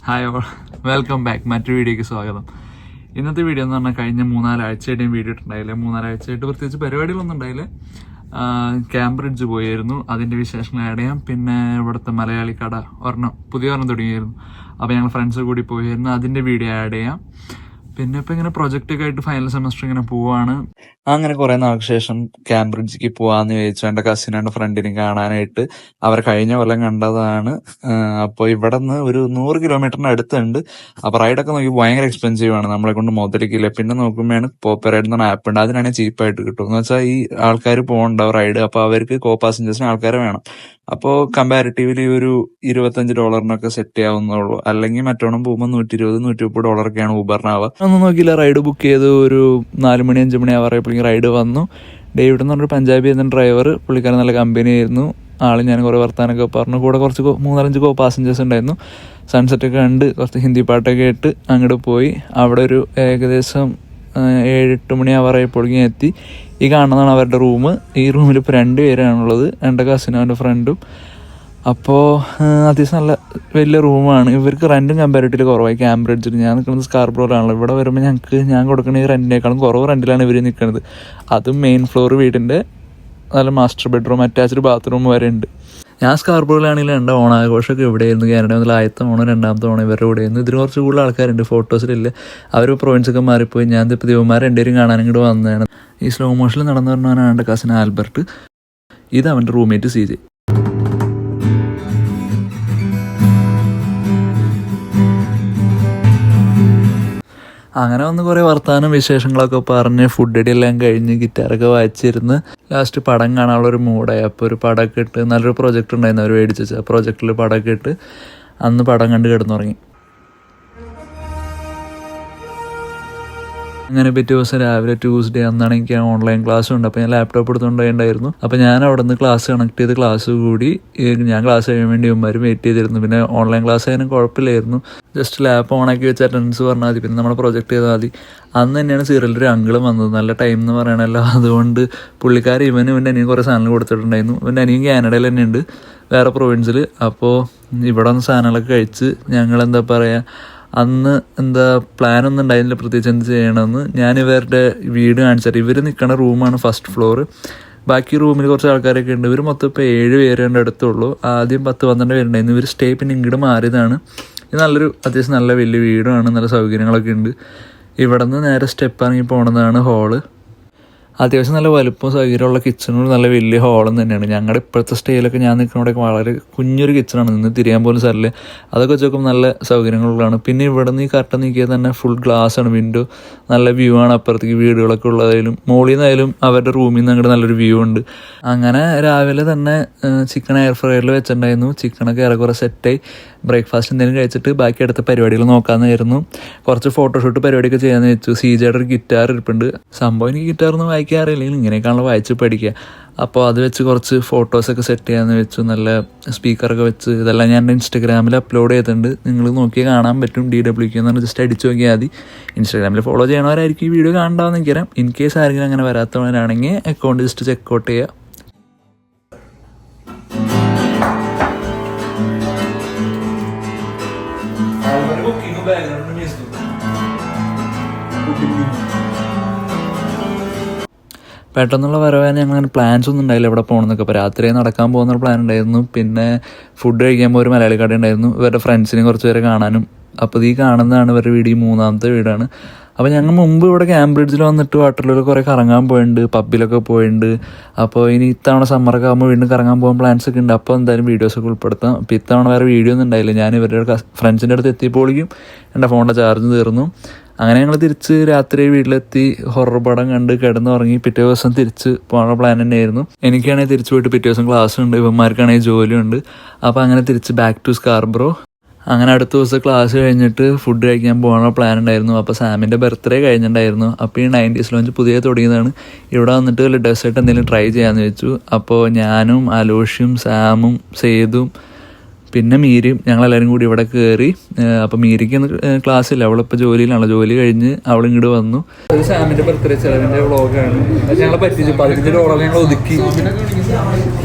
Hi all, welcome back. മറ്റൊരു വീഡിയോയ്ക്ക് സ്വാഗതം. ഇന്നത്തെ വീഡിയോ എന്ന് പറഞ്ഞാൽ കഴിഞ്ഞ 3-4 ആഴ്ചയായിട്ടും വീഡിയോ ഇട്ടുണ്ടായില്ല. 3-4 ആഴ്ചയായിട്ട് പ്രത്യേകിച്ച് പരിപാടികളൊന്നും ഉണ്ടായില്ല. ക്യാംബ്രിഡ്ജ് പോയായിരുന്നു, അതിൻ്റെ വിശേഷങ്ങൾ ആഡ് ചെയ്യാം. പിന്നെ ഇവിടുത്തെ മലയാളി കട പുതിയ തുടങ്ങിയായിരുന്നു. അപ്പോൾ ഞങ്ങൾ ഫ്രണ്ട്സ് കൂടി പോയായിരുന്നു, അതിൻ്റെ വീഡിയോ ആഡ് ചെയ്യാം. പിന്നെ ഇപ്പം ഇങ്ങനെ പ്രൊജക്റ്റൊക്കെ ആയിട്ട് ഫൈനൽ സെമസ്റ്റർ ഇങ്ങനെ പോവാണ്. അങ്ങനെ കുറെ നാൾക്ക് ശേഷം ക്യാംബ്രിഡ്ജിക്ക് പോവാന്ന് ചോദിച്ചു എൻ്റെ കസിനാണ് ഫ്രണ്ടിനെ കാണാനായിട്ട്. അവർ കഴിഞ്ഞ കൊല്ലം കണ്ടതാണ്. അപ്പോൾ ഇവിടെ നിന്ന് ഒരു 100 കിലോമീറ്ററിന് അടുത്തുണ്ട്. അപ്പോൾ റൈഡൊക്കെ നോക്കി ഭയങ്കര എക്സ്പെൻസീവ് ആണ്, നമ്മളെ കൊണ്ട് മുതലിക്കില്ല. പിന്നെ നോക്കുമ്പോഴാണ് പോപ്പറൈഡ് എന്ന് പറഞ്ഞ ആപ്പ് ഉണ്ട്, അതിനാണെങ്കിൽ ചീപ്പായിട്ട് കിട്ടും. എന്ന് വെച്ചാൽ ഈ ആൾക്കാർ പോകണ്ടാവും റൈഡ്, അപ്പോൾ അവർക്ക് കോ പാസഞ്ചേഴ്സിന് ആൾക്കാരെ വേണം. അപ്പോൾ കമ്പാരിറ്റീവ്ലി ഒരു $25 സെറ്റ് ചെയ്യാവുന്നുള്ളൂ. അല്ലെങ്കിൽ മറ്റോണം പോകുമ്പോൾ $120-130 ഊബറിനാവുക. ഒന്നും നോക്കിയില്ല, റൈഡ് ബുക്ക് ചെയ്ത് ഒരു 4 മണി 5 മണി ആവാറായപ്പോഴേക്കും റൈഡ് വന്നു. ഡേവിഡ് എന്ന് പറഞ്ഞൊരു പഞ്ചാബി എന്ന ഡ്രൈവർ, പുള്ളിക്കാരൻ നല്ല കമ്പനി ആയിരുന്നു. ഞാൻ കുറേ വർത്താനൊക്കെ പറഞ്ഞു. കൂടെ കുറച്ച് 3-5 കോ പാസഞ്ചേഴ്സ് ഉണ്ടായിരുന്നു. സൺസെറ്റൊക്കെ കണ്ട് കുറച്ച് ഹിന്ദി പാട്ടൊക്കെ ഇട്ട് അങ്ങോട്ട് പോയി. അവിടെ ഒരു ഏകദേശം 7-8 മണി ആവാറായപ്പോഴേക്കും എത്തി. ഈ കാണുന്നതാണ് അവരുടെ റൂം. ഈ റൂമിൽ ഇപ്പോൾ 2 പേരാണുള്ളത്, എൻ്റെ കസിനും എൻ്റെ ഫ്രണ്ടും. അപ്പോൾ അത്യാവശ്യം നല്ല വലിയ റൂമാണ്. ഇവർക്ക് റെൻറ്റും കമ്പാരിറ്റീവ്ലി കുറവായി. ക്യാംബ്രിഡ്ജിൽ ഞാൻ നിൽക്കുന്നത് സ്കാർബ്രോയിലാണല്ലോ. ഇവിടെ വരുമ്പോൾ ഞാൻ കൊടുക്കുന്ന ഈ റെൻറ്റിനേക്കാളും കുറവ് റെൻറ്റിലാണ് ഇവർ നിൽക്കുന്നത്. അതും മെയിൻ ഫ്ലോർ വീടിൻ്റെ നല്ല മാസ്റ്റർ ബെഡ്റൂം, അറ്റാച്ച്ഡ് ബാത്റൂം വരെ ഉണ്ട്. ഞാൻ സ്കാർബ്രോയിലാണെങ്കിൽ എൻ്റെ ഓണാഘോഷമൊക്കെ ഇവിടെയായിരുന്നു. കാനഡ മുതൽ ആദ്യത്തെ ഓണം 2ാമത്തെ ഓണം ഇവരുടെ കൂടെയായിരുന്നു. ഇതിന് കുറച്ച് കൂടുതൽ ആൾക്കാരുണ്ട്, ഫോട്ടോസിലില്ല. അവർ പ്രൊവിൻസൊക്കെ മാറിപ്പോയി. ഞാൻ ഇപ്പോൾ ദേവന്മാർ 2 പേരും കാണാൻ ഇങ്ങോട്ട് വന്നതാണ്. ഈ സ്ലോ മോഷനിൽ നടന്നു പറഞ്ഞവനാണ് എൻ്റെ കസിൻ ആൽബർട്ട്. ഇത് അവൻ്റെ റൂംമേറ്റ് CJ. അങ്ങനെ വന്ന് കുറേ വർത്താനം വിശേഷങ്ങളൊക്കെ പറഞ്ഞ് ഫുഡ് അടി എല്ലാം കഴിഞ്ഞ് ഗിറ്റാറൊക്കെ വായിച്ചിരുന്ന് ലാസ്റ്റ് പടം കാണാനുള്ളൊരു മൂഡായി. അപ്പോൾ ഒരു പടമൊക്കെ ഇട്ട്, നല്ലൊരു പ്രൊജക്ടർ ഉണ്ടായിരുന്നു അവർ മേടിച്ച് വെച്ചാൽ. ആ പ്രൊജക്ടറിൽ പടമൊക്കെ ഇട്ട് അന്ന് പടം കണ്ട് കിടന്നുറങ്ങി. അങ്ങനെ പിറ്റേ ദിവസം രാവിലെ ട്യൂസ്ഡേ അന്നാണ് എനിക്ക് ഓൺലൈൻ ക്ലാസ് ഉണ്ട്. അപ്പോൾ ഞാൻ ലാപ്ടോപ്പ് എടുത്തുകൊണ്ടായിരുന്നു. അപ്പോൾ ഞാൻ അവിടെ നിന്ന് ക്ലാസ് കണക്ട് ചെയ്ത് ക്ലാസ് കൂടി. ഞാൻ ക്ലാസ് കഴിയാൻ വേണ്ടി ഇവന്മാരും വെയിറ്റ് ചെയ്തിരുന്നു. പിന്നെ ഓൺലൈൻ ക്ലാസ് ആയാലും കുഴപ്പമില്ലായിരുന്നു. ജസ്റ്റ് ലാപ്പ് ഓണാക്കി വെച്ച് അറ്റൻഡൻസ് പറഞ്ഞാൽ മതി, പിന്നെ നമ്മൾ പ്രൊജക്റ്റ് ചെയ്താൽ മതി. അന്ന് തന്നെയാണ് സീരിയലിൽ ഒരു അങ്കിളും വന്നത്. നല്ല ടൈം എന്ന് പറയണല്ലോ. അതുകൊണ്ട് പുള്ളിക്കാർ ഇവൻ്റെ അനിയൻ കുറേ സാധനങ്ങൾ കൊടുത്തിട്ടുണ്ടായിരുന്നു. ഇവൻ്റെ അനിയൻ കാനഡയിൽ തന്നെ ഉണ്ട്, വേറെ പ്രൊവിൻസിൽ. അപ്പോൾ ഇവിടെ വന്ന് സാധനങ്ങളൊക്കെ കഴിച്ച് ഞങ്ങളെന്താ പറയുക, അന്ന് പ്ലാനൊന്നും ഉണ്ടായിരുന്നില്ല പ്രത്യേകിച്ച് എന്ത് ചെയ്യണമെന്ന്. ഞാൻ ഇവരുടെ വീട് കാണിച്ചാൽ ഇവർ നിൽക്കുന്ന റൂമാണ് ഫസ്റ്റ് ഫ്ലോർ. ബാക്കി റൂമിൽ കുറച്ച് ആൾക്കാരൊക്കെ ഉണ്ട്. ഇവർ മൊത്തം ഇപ്പോൾ 7 പേരുടെ അടുത്തുള്ളൂ. ആദ്യം 10-12 പേരുണ്ടായിരുന്നു. ഇവർ സ്റ്റേ പിന്നെ ഇങ്ങോട്ട് മാറിയതാണ്. ഇത് അത്യാവശ്യം നല്ല വലിയ വീടാണ്, നല്ല സൗകര്യങ്ങളൊക്കെ ഉണ്ട്. ഇവിടെ നിന്ന് നേരെ സ്റ്റെപ്പ് ഇറങ്ങി പോകണതാണ് ഹോള്. അത്യാവശ്യം നല്ല വലുപ്പം സൗകര്യമുള്ള കിച്ചണും നല്ല വലിയ ഹോളും തന്നെയാണ്. ഞങ്ങളുടെ ഇപ്പോഴത്തെ സ്റ്റേയിലൊക്കെ ഞാൻ നിൽക്കുന്നവിടെയൊക്കെ വളരെ കുഞ്ഞൊരു കിച്ചണാണ്, നിന്ന് തിരിയാൻ പോലും സ്ഥലമില്ല. അതൊക്കെ വെച്ച് നോക്കുമ്പോൾ നല്ല സൗകര്യങ്ങളുള്ളതാണ്. പിന്നെ ഇവിടെ നിന്ന് ഈ കർട്ടൻ നീക്കിയാൽ തന്നെ ഫുൾ ഗ്ലാസ് ആണ്, വിൻഡോ. നല്ല വ്യൂ ആണ് അപ്പുറത്തേക്ക് വീടുകളൊക്കെ ഉള്ളതായാലും മുകളിൽ നിന്നായാലും അവരുടെ റൂമിൽ നിന്ന് അങ്ങോട്ട് നല്ലൊരു വ്യൂ ഉണ്ട്. അങ്ങനെ രാവിലെ തന്നെ ചിക്കൻ എയർ ഫ്രയറിൽ വെച്ചിട്ടുണ്ടായിരുന്നു. ചിക്കനൊക്കെ ഏറെക്കുറെ സെറ്റായി. ബ്രേക്ക്ഫാസ്റ്റ് എന്തെങ്കിലും കഴിച്ചിട്ട് ബാക്കി അടുത്ത പരിപാടികൾ നോക്കാമെന്നായിരുന്നു. കുറച്ച് ഫോട്ടോഷൂട്ട് പരിപാടിയൊക്കെ ചെയ്യാമെന്ന് വെച്ചു. CJയുടെ ഒരു ഗിറ്റാർ ഇരിപ്പുണ്ട്. സംഭവം എനിക്ക് ഗിറ്റാറൊന്നും വായിക്കാറില്ലെങ്കിൽ ഇങ്ങനെയൊക്കെയാണല്ലോ വായിച്ച് പഠിക്കുക. അപ്പോൾ അത് വെച്ച് കുറച്ച് ഫോട്ടോസൊക്കെ സെറ്റ് ചെയ്യാമെന്ന് വെച്ചു. നല്ല സ്പീക്കറൊക്കെ വെച്ച് ഇതെല്ലാം ഞാൻ ഇൻസ്റ്റാഗ്രാമിൽ അപ്ലോഡ് ചെയ്തിട്ടുണ്ട്. നിങ്ങൾ നോക്കിയാൽ കാണാൻ പറ്റും. DWK എന്ന് പറഞ്ഞാൽ ജസ്റ്റ് അടിച്ചു നോക്കിയാൽ മതി. ഇൻസ്റ്റാഗ്രാമിൽ ഫോളോ ചെയ്യണവരായിരിക്കും ഈ വീഡിയോ കാണണ്ടാവെന്ന് എനിക്കറിയാം. ഇൻ കേസ് ആരെങ്കിലും അങ്ങനെ വരാത്തവരാണെങ്കിൽ അക്കൗണ്ട് ജസ്റ്റ് ചെക്കൗട്ട് ചെയ്യുക. പെട്ടെന്നുള്ള വരവാൻ ഞങ്ങൾ പ്ലാൻസ് ഒന്നും ഉണ്ടായില്ല എവിടെ പോകണമെന്നൊക്കെ. അപ്പോൾ രാത്രി നടക്കാൻ പോകുന്ന പ്ലാൻ ഉണ്ടായിരുന്നു. പിന്നെ ഫുഡ് കഴിക്കുമ്പോൾ ഒരു മലയാളി കട ഉണ്ടായിരുന്നു. ഇവരുടെ ഫ്രണ്ട്സിനെയും കുറച്ച് പേരെ കാണാനും. അപ്പോൾ ഈ കാണുന്നതാണ് ഇവരുടെ വീട്, 3ാമത്തെ വീടാണ്. അപ്പോൾ ഞങ്ങൾ മുമ്പ് ഇവിടെ ക്യാംബ്രിഡ്ജിൽ വന്നിട്ട് വാട്ടർലൂർ കുറേ കറങ്ങാൻ പോയിട്ടുണ്ട്, പബ്ബിലൊക്കെ പോയിട്ടുണ്ട്. അപ്പോൾ ഇനി ഇത്തവണ സമ്മറൊക്കെ ആകുമ്പോൾ വീണ്ടും കറങ്ങാൻ പോകാൻ പ്ലാൻസ് ഒക്കെ ഉണ്ട്. അപ്പോൾ എന്തായാലും വീഡിയോസൊക്കെ ഉൾപ്പെടുത്താം. അപ്പോൾ ഇത്തവണ വേറെ വീഡിയോ ഒന്നും ഉണ്ടായില്ല. ഞാൻ ഇവരുടെ ഫ്രണ്ട്സിൻ്റെ അടുത്ത് എത്തിയപ്പോഴേക്കും എൻ്റെ ഫോണിൻ്റെ ചാർജ് തീർന്നു. അങ്ങനെ ഞങ്ങൾ തിരിച്ച് രാത്രി വീട്ടിലെത്തി, ഹൊറർ പടം കണ്ട് കിടന്നുറങ്ങി. പിറ്റേ ദിവസം തിരിച്ച് പോകാനുള്ള പ്ലാൻ തന്നെയായിരുന്നു. എനിക്കാണെങ്കിൽ തിരിച്ച് പോയിട്ട് പിറ്റേ ദിവസം ക്ലാസ് ഉണ്ട്, ഇവന്മാർക്കാണെങ്കിൽ ജോലിയുണ്ട്. അപ്പോൾ അങ്ങനെ തിരിച്ച് ബാക്ക് ടു സ്കാർബ്രോ. അങ്ങനെ അടുത്ത ദിവസം ക്ലാസ് കഴിഞ്ഞിട്ട് ഫുഡ് കഴിക്കാൻ പോകാനുള്ള പ്ലാൻ ഉണ്ടായിരുന്നു. അപ്പോൾ സാമിൻ്റെ ബർത്ത്ഡേ കഴിഞ്ഞിട്ടുണ്ടായിരുന്നു. അപ്പോൾ ഈ 90s ലോഞ്ച് പുതിയ തുടങ്ങിയതാണ്. ഇവിടെ വന്നിട്ട് വല്ല ഡെസേർട്ട് എന്തെങ്കിലും ട്രൈ ചെയ്യാമെന്ന് വെച്ചു. അപ്പോൾ ഞാനും അലോഷ്യും സാമും സേതും പിന്നെ മീരയും ഞങ്ങളെല്ലാവരും കൂടി ഇവിടെ കയറി. അപ്പോൾ മീരയ്ക്ക് ക്ലാസ്സില്ല, അവളിപ്പോൾ ജോലിയിലാണ്. ജോലി കഴിഞ്ഞ് അവളിങ്ങോട്ട് വന്നു. ഒരു സാമിൻ്റെ ബർത്ത്ഡേ ചെലവിൻ്റെ വ്ളോഗാണ്. ഞങ്ങളെ പറ്റിച്ച് $15 ഞങ്ങൾ ഒതുക്കി.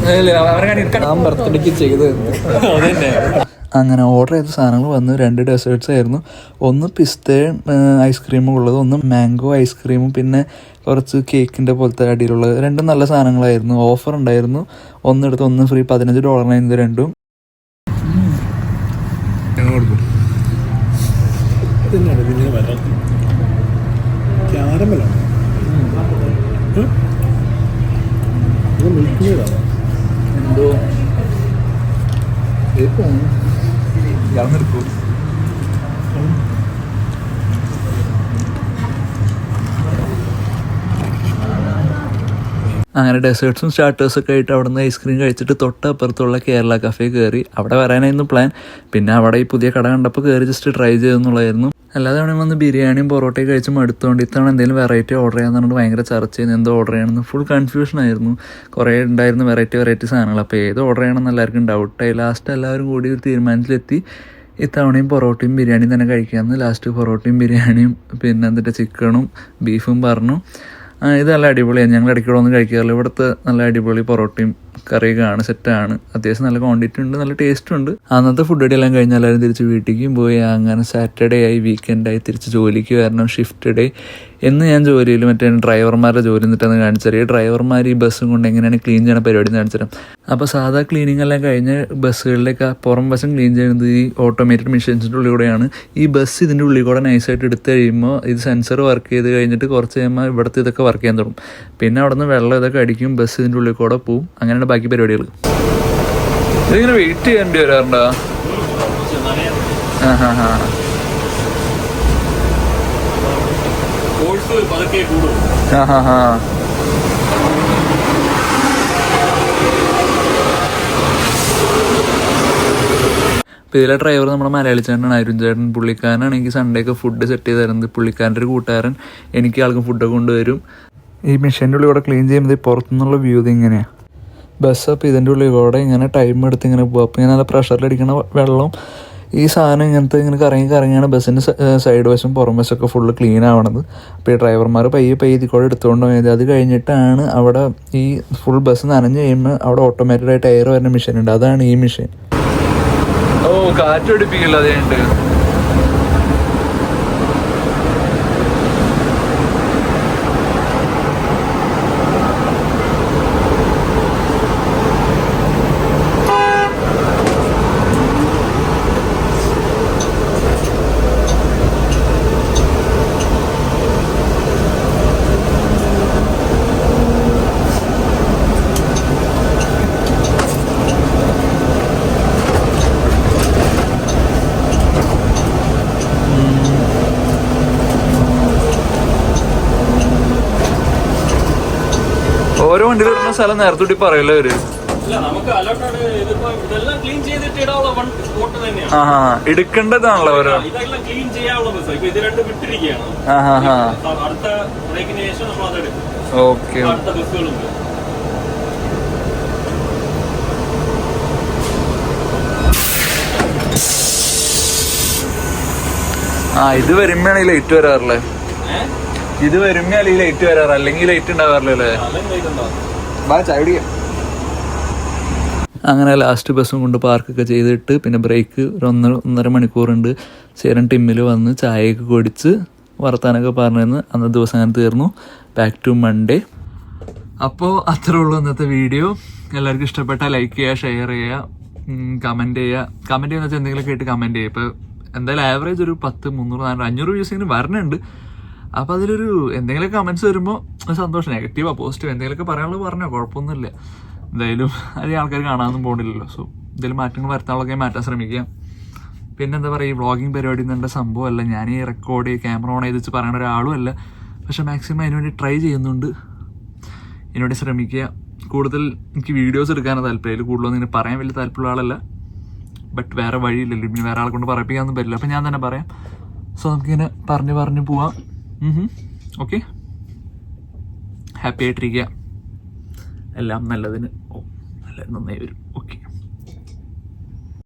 ബർത്ത്ഡേക്ക് ചെയ്ത് അതന്നെ. അങ്ങനെ ഓർഡർ ചെയ്ത സാധനങ്ങൾ വന്ന് 2 ഡെസേർട്ട്സ് ആയിരുന്നു. ഒന്ന് പിസ്തയും ഐസ്ക്രീമും ഉള്ളത്, ഒന്ന് മാംഗോ ഐസ്ക്രീമും, പിന്നെ കുറച്ച് കേക്കിൻ്റെ പോലത്തെ അടിയിലുള്ളത്. രണ്ടും നല്ല സാധനങ്ങളായിരുന്നു. ഓഫർ ഉണ്ടായിരുന്നു, ഒന്നെടുത്ത് ഒന്ന് ഫ്രീ, $15 രണ്ടും. എന്തോ നിർക്കൂ. അങ്ങനെ ഡെസേർട്ട്സും സ്റ്റാർട്ടേഴ്സൊക്കെ ആയിട്ട് അവിടെ നിന്ന് ഐസ്ക്രീം കഴിച്ചിട്ട് തൊട്ടപ്പുറത്തുള്ള കേരള കഫേ കയറി. അവിടെ വരാനായിരുന്നു പ്ലാൻ. പിന്നെ അവിടെ ഈ പുതിയ കട കണ്ടപ്പോൾ കയറി ജസ്റ്റ് ട്രൈ ചെയ്തെന്നുള്ളായിരുന്നു. എല്ലാ തവണയും വന്ന് ബിരിയാണിയും പൊറോട്ടയും കഴിച്ച് മടുത്തോണ്ട് ഇത്തവണ എന്തെങ്കിലും വെറൈറ്റി ഓർഡർ ചെയ്യാന്ന് പറഞ്ഞിട്ട് ഭയങ്കര ചർച്ച ചെയ്യുന്നു. എന്തോ ഓർഡർ ചെയ്യണമെന്ന് ഫുൾ കൺഫ്യൂഷനായിരുന്നു. കുറേ ഉണ്ടായിരുന്നു വെറൈറ്റി സാധനങ്ങൾ. അപ്പോൾ ഏത് ഓർഡർ ചെയ്യണമെന്ന് എല്ലാവർക്കും ഡൗട്ടായി. ലാസ്റ്റ് എല്ലാവരും കൂടി ഒരു തീരുമാനത്തിലെത്തി ഇത്തവണയും പൊറോട്ടയും ബിരിയാണിയും തന്നെ കഴിക്കാമെന്ന്. ലാസ്റ്റ് പൊറോട്ടയും ബിരിയാണിയും പിന്നെ എന്നിട്ട് ചിക്കനും ബീഫും പറഞ്ഞു. ഇത് നല്ല അടിപൊളിയാണ്. ഞങ്ങൾ ഇടയ്ക്കൂടെ ഒന്നും കഴിക്കാറില്ല. ഇവിടുത്തെ നല്ല അടിപൊളി പൊറോട്ടയും കറിയൊക്കെ ആണ്, സെറ്റാണ്. അത്യാവശ്യം നല്ല ക്വാണ്ടിറ്റി ഉണ്ട്, നല്ല ടേസ്റ്റും ഉണ്ട്. അന്നത്തെ ഫുഡ് അടി എല്ലാം കഴിഞ്ഞ് എല്ലാവരും തിരിച്ച് വീട്ടിലേക്കും പോയി. അങ്ങനെ സാറ്റർഡേ ആയി, വീക്കെൻഡായി, തിരിച്ച് ജോലിക്ക് വരണം. Shift day. എന്ന് ഞാൻ ജോലിയിൽ മറ്റേ ഡ്രൈവർമാരുടെ ജോലി എന്നിട്ടെന്ന് കാണിച്ചു തരാം. ഈ ഡ്രൈവർമാർ ഈ ബസ്സും കൊണ്ട് എങ്ങനെയാണ് ക്ലീൻ ചെയ്യണ പരിപാടി എന്ന് കാണിച്ചു തരാം. അപ്പോൾ സാധാ ക്ലീനിങ് എല്ലാം കഴിഞ്ഞ് ബസ്സുകളിലേക്ക് പുറം വശം ക്ലീൻ ചെയ്യുന്നത് ഈ ഓട്ടോമേറ്റഡ് മെഷീൻസിൻ്റെ ഉള്ളിലൂടെയാണ്. ഈ ബസ് ഇതിൻ്റെ ഉള്ളിൽ കൂടെ നൈസായിട്ട് എടുത്ത് കഴിയുമ്പോൾ ഇത് സെൻസർ വർക്ക് ചെയ്ത് കഴിഞ്ഞിട്ട് കുറച്ച് കഴിയുമ്പോൾ ഇവിടുത്തെ ഇതൊക്കെ വർക്ക് ചെയ്യാൻ തുടങ്ങും. പിന്നെ അവിടെ നിന്ന് വെള്ളം ഇതൊക്കെ അടിക്കും, ബസ് ഇതിൻ്റെ ഉള്ളിൽ കൂടെ പോവും. അങ്ങനെയാണ് ബാക്കി പരിപാടികൾ. ഇതിങ്ങനെ വെയിറ്റ് ചെയ്യേണ്ടി വരാറുണ്ടോ? അപ്പോൾ ഇതിലെ ഡ്രൈവർ നമ്മുടെ മലയാളി ചേട്ടനാണ്, അരുൺ ചേട്ടൻ. പുള്ളിക്കാരനാണ് എനിക്ക് സൺഡേ ഒക്കെ ഫുഡ് സെറ്റ് ചെയ്ത് തരുന്നത്. പുള്ളിക്കാരൻ്റെ ഒരു കൂട്ടുകാരൻ എനിക്ക് ആൾക്കും ഫുഡൊക്കെ കൊണ്ടുവരും. ഈ മെഷീൻ്റെ ഉള്ളിൽ കൂടെ ക്ലീൻ ചെയ്യുമ്പോൾ പുറത്തുനിന്നുള്ള വ്യൂ ഇത് ഇങ്ങനെയാണ്. ബസ് അപ്പോൾ ഇതിൻ്റെ ഉള്ളിൽ കൂടെ ഇങ്ങനെ ടൈം എടുത്ത് ഇങ്ങനെ പോകും. അപ്പോൾ ഇങ്ങനെ നല്ല പ്രഷറിലടിക്കണ വെള്ളം ഈ സാധനം ഇങ്ങനെ കറങ്ങിയാണ് ബസ്സിൻ്റെ സൈഡ് വശം പുറം വശമൊക്കെ ഫുള്ള് ക്ലീൻ ആവണത്. അപ്പോൾ ഈ ഡ്രൈവർമാർ പയ്യെ ഇതിക്കൂടെ എടുത്തുകൊണ്ട് പോയത്. അത് കഴിഞ്ഞിട്ടാണ് അവിടെ ഈ ഫുൾ ബസ് നനഞ്ഞ് കഴിയുമ്പോൾ അവിടെ ഓട്ടോമാറ്റിക്കായിട്ട് എയർ വരുന്ന മെഷീൻ ഉണ്ട്. അതാണ് ഈ മെഷീൻ. ഓ, കാറ്റ് പിടിപ്പിക്കില്ല അതുകൊണ്ട്. ഓരോ വണ്ടി വരുന്ന സ്ഥലം നേരത്തെ കൂടി പറയല്ലോ അവര്. എടുക്കേണ്ടതാണല്ലോ ഓരോ. ഓക്കെ. ഇത് വരുമ്പോഴാണ് ഈ ലൈറ്റ് വരാറില്ലേ? ഇത് വരുമ്പോ അല്ലെങ്കിൽ ലൈറ്റ് വരാറ്, അല്ലെങ്കിൽ ലൈറ്റ് ഉണ്ടാവാറില്ലേ? അങ്ങനെ ലാസ്റ്റ് ബസ്സും കൊണ്ട് പാർക്കൊക്കെ ചെയ്തിട്ട് പിന്നെ ബ്രേക്ക് ഒരു 1.5 മണിക്കൂറുണ്ട്. ചേരൻ ടിമ്മിൽ വന്ന് ചായയൊക്കെ കുടിച്ച് വർത്താനൊക്കെ പറഞ്ഞിരുന്ന് അന്നത്തെ ദിവസം അങ്ങനെ തീർന്നു. Back to Monday. അപ്പോൾ അത്രേ ഉള്ളൂ ഇന്നത്തെ വീഡിയോ. എല്ലാവർക്കും ഇഷ്ടപ്പെട്ടാൽ ലൈക്ക് ചെയ്യുക, ഷെയർ ചെയ്യുക, കമൻറ്റ് ചെയ്യുക. കമൻറ്റ് ചെയ്യുന്ന വെച്ചാൽ എന്തെങ്കിലും കേട്ട് കമൻറ്റ് ചെയ്യുക. ഇപ്പോൾ എന്തായാലും ആവറേജ് ഒരു 10, 300, 400, 500 വ്യൂസിങ്ങനെ വരണുണ്ട്. അപ്പോൾ അതിലൊരു എന്തെങ്കിലും കമൻറ്റ്സ് വരുമ്പോൾ സന്തോഷം. നെഗറ്റീവോ പോസിറ്റീവോ എന്തെങ്കിലുമൊക്കെ പറയാനുള്ളത് പറഞ്ഞോ, കുഴപ്പമൊന്നുമില്ല. എന്തായാലും അത് ആൾക്കാർ കാണാനൊന്നും പോകുന്നില്ലല്ലോ. സോ എന്തെങ്കിലും മാറ്റങ്ങൾ വരുത്താനുള്ളതൊക്കെ മാറ്റാൻ ശ്രമിക്കുക. പിന്നെ എന്താ പറയുക, ഈ വ്ളോഗിങ് പരിപാടി എന്നെ സംഭവമല്ല. ഞാൻ ഈ റെക്കോർഡ് ക്യാമറ ഓൺ ചെയ്ത് വെച്ച് പറയുന്ന ഒരാളും അല്ല. പക്ഷേ മാക്സിമം അതിനുവേണ്ടി ട്രൈ ചെയ്യുന്നുണ്ട്. ഇതിനുവേണ്ടി ശ്രമിക്കുക. കൂടുതൽ എനിക്ക് വീഡിയോസ് എടുക്കാനാണ് താല്പര്യം. കൂടുതലൊന്നും ഇങ്ങനെ പറയാൻ വലിയ താല്പര്യമുള്ള ആളല്ല. ബട്ട് വേറെ വഴിയില്ലല്ലോ, പിന്നെ വേറെ ആളെ കൊണ്ട് പറയിപ്പിക്കാനൊന്നും പറ്റില്ല. അപ്പം ഞാൻ തന്നെ പറയാം. സോ നമുക്കിങ്ങനെ പറഞ്ഞു പോവാം. ഓക്കെ, ഹാപ്പി ആയിട്ടിരിക്കുക. എല്ലാം നല്ലതിന് നന്നായി വരും. ഓക്കെ.